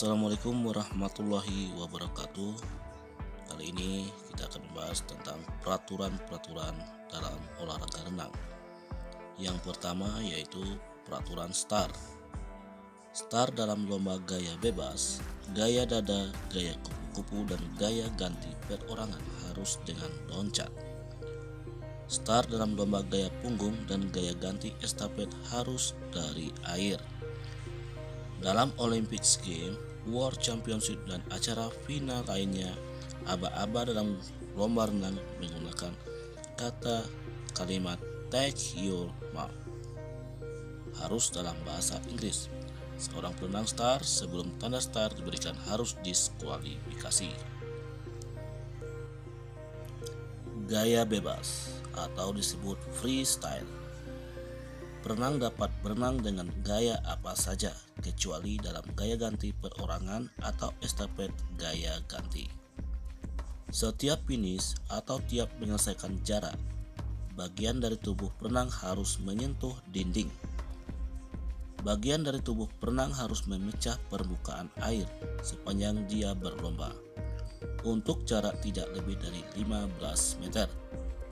Assalamualaikum warahmatullahi wabarakatuh. Kali ini kita akan membahas tentang peraturan-peraturan dalam olahraga renang. Yang pertama yaitu peraturan start. Start dalam lomba gaya bebas, gaya dada, gaya kupu-kupu, dan gaya ganti perorangan harus dengan loncat. Start dalam lomba gaya punggung dan gaya ganti estafet harus dari air. Dalam Olympic Games, World Championship, dan acara final lainnya, aba-aba dalam lomba renang menggunakan kata kalimat take your mark harus dalam bahasa Inggris. Seorang perenang start sebelum tanda start diberikan harus diskualifikasi. Gaya bebas atau disebut freestyle. Perenang dapat berenang dengan gaya apa saja kecuali dalam gaya ganti perorangan atau estafet gaya ganti. Setiap finish atau tiap menyelesaikan jarak, bagian dari tubuh perenang harus menyentuh dinding. Bagian dari tubuh perenang harus memecah permukaan air sepanjang dia berlomba untuk jarak tidak lebih dari 15 meter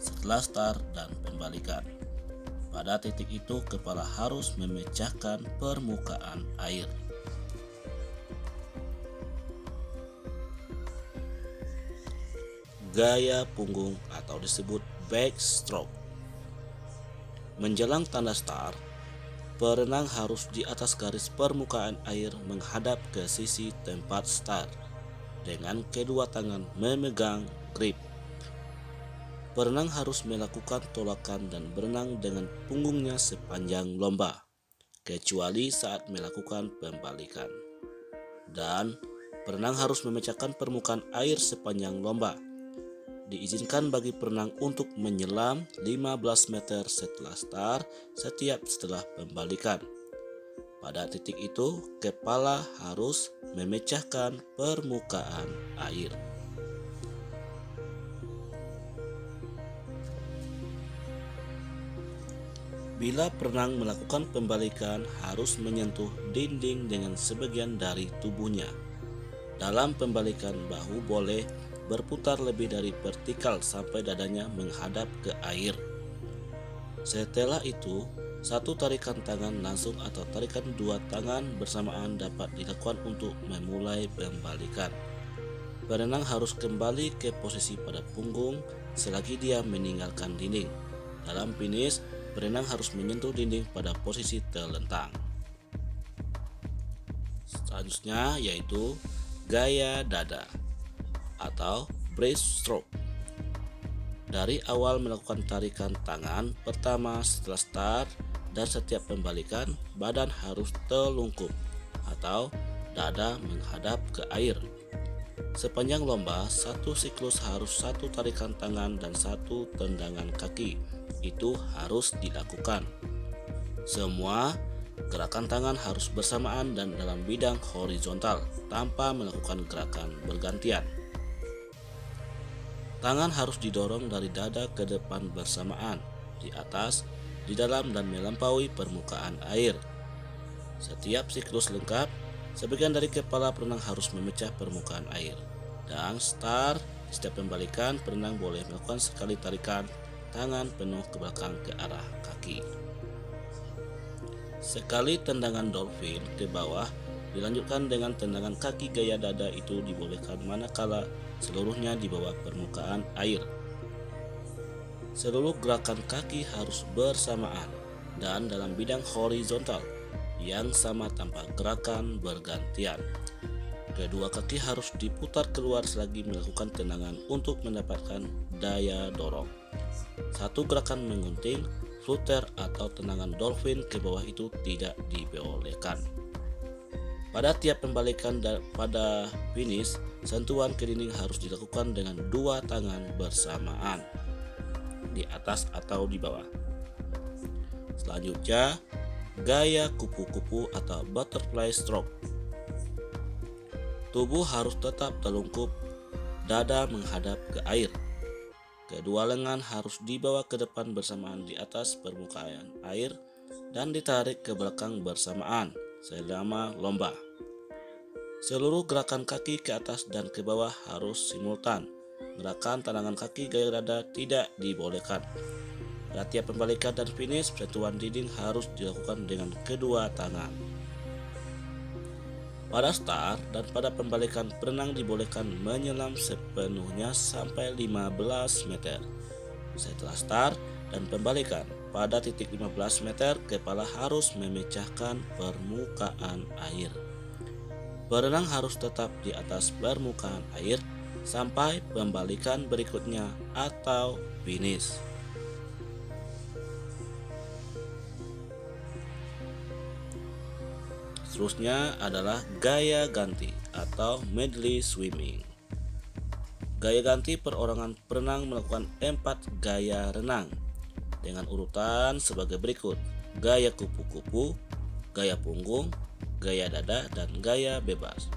setelah start dan pembalikan. Pada titik itu, kepala harus memecahkan permukaan air. Gaya punggung atau disebut backstroke. Menjelang tanda start, perenang harus di atas garis permukaan air menghadap ke sisi tempat start dengan kedua tangan memegang grip. Perenang harus melakukan tolakan dan berenang dengan punggungnya sepanjang lomba, kecuali saat melakukan pembalikan. Dan perenang harus memecahkan permukaan air sepanjang lomba. Diizinkan bagi perenang untuk menyelam 15 meter setelah start setelah pembalikan. Pada titik itu, kepala harus memecahkan permukaan air. Bila perenang melakukan pembalikan, harus menyentuh dinding dengan sebagian dari tubuhnya. Dalam pembalikan, bahu boleh berputar lebih dari vertikal sampai dadanya menghadap ke air. Setelah itu, satu tarikan tangan langsung atau tarikan dua tangan bersamaan dapat dilakukan untuk memulai pembalikan. Perenang harus kembali ke posisi pada punggung selagi dia meninggalkan dinding. Dalam finish, perenang harus menyentuh dinding pada posisi terlentang. Selanjutnya yaitu gaya dada atau breaststroke. Dari awal melakukan tarikan tangan pertama setelah start dan setiap pembalikan, badan harus telungkup atau dada menghadap ke air. Sepanjang lomba, satu siklus harus satu tarikan tangan dan satu tendangan kaki. Itu harus dilakukan. Semua gerakan tangan harus bersamaan dan dalam bidang horizontal tanpa melakukan gerakan bergantian. Tangan harus didorong dari dada ke depan bersamaan, di atas, di dalam, dan melampaui permukaan air. Setiap siklus lengkap, sebagian dari kepala perenang harus memecah permukaan air. Dan start, setiap pembalikan, perenang boleh melakukan sekali tarikan tangan penuh ke belakang ke arah kaki. Sekali tendangan dolphin ke bawah dilanjutkan dengan tendangan kaki gaya dada itu dibolehkan manakala seluruhnya di bawah permukaan air. Seluruh gerakan kaki harus bersamaan dan dalam bidang horizontal yang sama tanpa gerakan bergantian. Kedua kaki harus diputar keluar selagi melakukan tendangan untuk mendapatkan daya dorong. Satu gerakan mengunting, flutter atau tendangan dolphin ke bawah itu tidak dibolehkan. Pada tiap pembalikan pada finish, sentuhan ke dinding harus dilakukan dengan dua tangan bersamaan, di atas atau di bawah. Selanjutnya, gaya kupu-kupu atau butterfly stroke. Tubuh harus tetap telungkup, dada menghadap ke air. Kedua lengan harus dibawa ke depan bersamaan di atas permukaan air dan ditarik ke belakang bersamaan selama lomba. Seluruh gerakan kaki ke atas dan ke bawah harus simultan. Gerakan tangan kaki gaya dada tidak dibolehkan. Pada tiap pembalikan dan finish, sentuhan dinding harus dilakukan dengan kedua tangan. Pada start dan pada pembalikan, berenang dibolehkan menyelam sepenuhnya sampai 15 meter. Setelah start dan pembalikan, pada titik 15 meter, kepala harus memecahkan permukaan air. Berenang harus tetap di atas permukaan air sampai pembalikan berikutnya atau finish. Seterusnya adalah gaya ganti atau medley swimming. Gaya ganti perorangan perenang melakukan 4 gaya renang dengan urutan sebagai berikut: gaya kupu-kupu, gaya punggung, gaya dada, dan gaya bebas.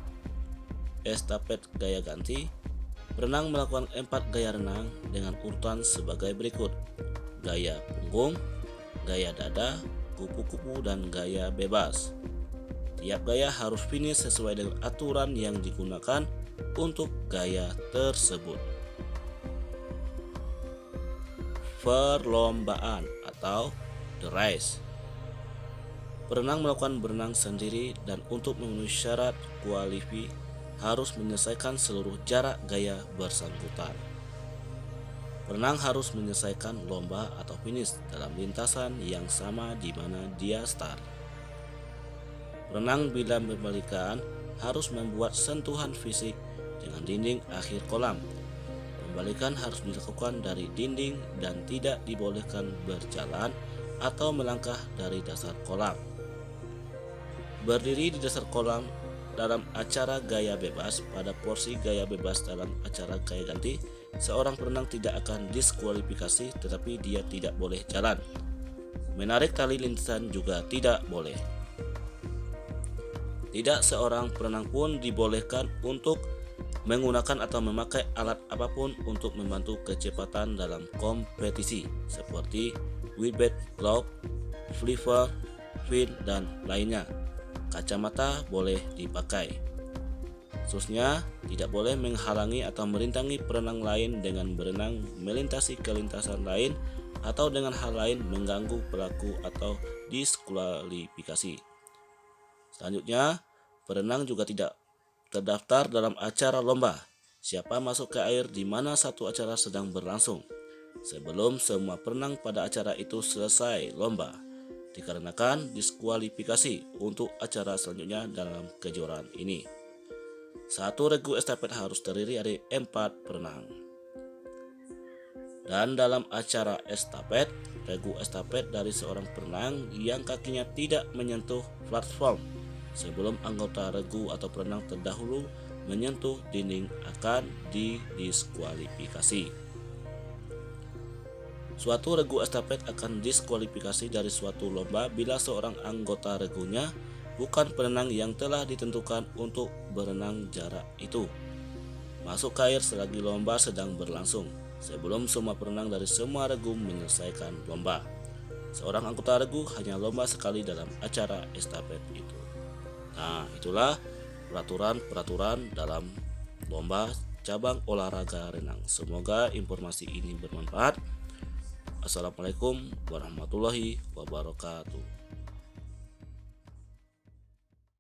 Estafet gaya ganti, perenang melakukan 4 gaya renang dengan urutan sebagai berikut: gaya punggung, gaya dada, kupu-kupu, dan gaya bebas. Tiap gaya harus finish sesuai dengan aturan yang digunakan untuk gaya tersebut. Perlombaan atau the race. Perenang melakukan berenang sendiri dan untuk memenuhi syarat kualifikasi harus menyelesaikan seluruh jarak gaya bersangkutan. Perenang harus menyelesaikan lomba atau finish dalam lintasan yang sama di mana dia start. Perenang bila pembalikan harus membuat sentuhan fisik dengan dinding akhir kolam. Pembalikan harus dilakukan dari dinding dan tidak dibolehkan berjalan atau melangkah dari dasar kolam. Berdiri di dasar kolam dalam acara gaya bebas. Pada porsi gaya bebas dalam acara gaya ganti, seorang perenang tidak akan diskualifikasi, tetapi dia tidak boleh jalan. Menarik tali lintasan juga tidak boleh. Tidak seorang perenang pun dibolehkan untuk menggunakan atau memakai alat apapun untuk membantu kecepatan dalam kompetisi seperti wetbait, glove, flipper, fin, dan lainnya. Kacamata boleh dipakai. Seterusnya, tidak boleh menghalangi atau merintangi perenang lain dengan berenang melintasi kelintasan lain atau dengan hal lain mengganggu pelaku atau diskualifikasi. Selanjutnya, perenang juga tidak terdaftar dalam acara lomba. Siapa masuk ke air di mana satu acara sedang berlangsung sebelum semua perenang pada acara itu selesai lomba, dikarenakan diskualifikasi untuk acara selanjutnya dalam kejuaraan ini. Satu regu estafet harus terdiri dari 4 perenang. Dan dalam acara estafet, regu estafet dari seorang perenang yang kakinya tidak menyentuh platform sebelum anggota regu atau perenang terdahulu menyentuh dinding akan didiskualifikasi. Suatu regu estafet akan diskualifikasi dari suatu lomba bila seorang anggota regunya bukan perenang yang telah ditentukan untuk berenang jarak itu masuk ke air selagi lomba sedang berlangsung sebelum semua perenang dari semua regu menyelesaikan lomba. Seorang anggota regu hanya lomba sekali dalam acara estafet itu. Nah, itulah peraturan-peraturan dalam lomba cabang olahraga renang. Semoga informasi ini bermanfaat. Assalamualaikum warahmatullahi wabarakatuh.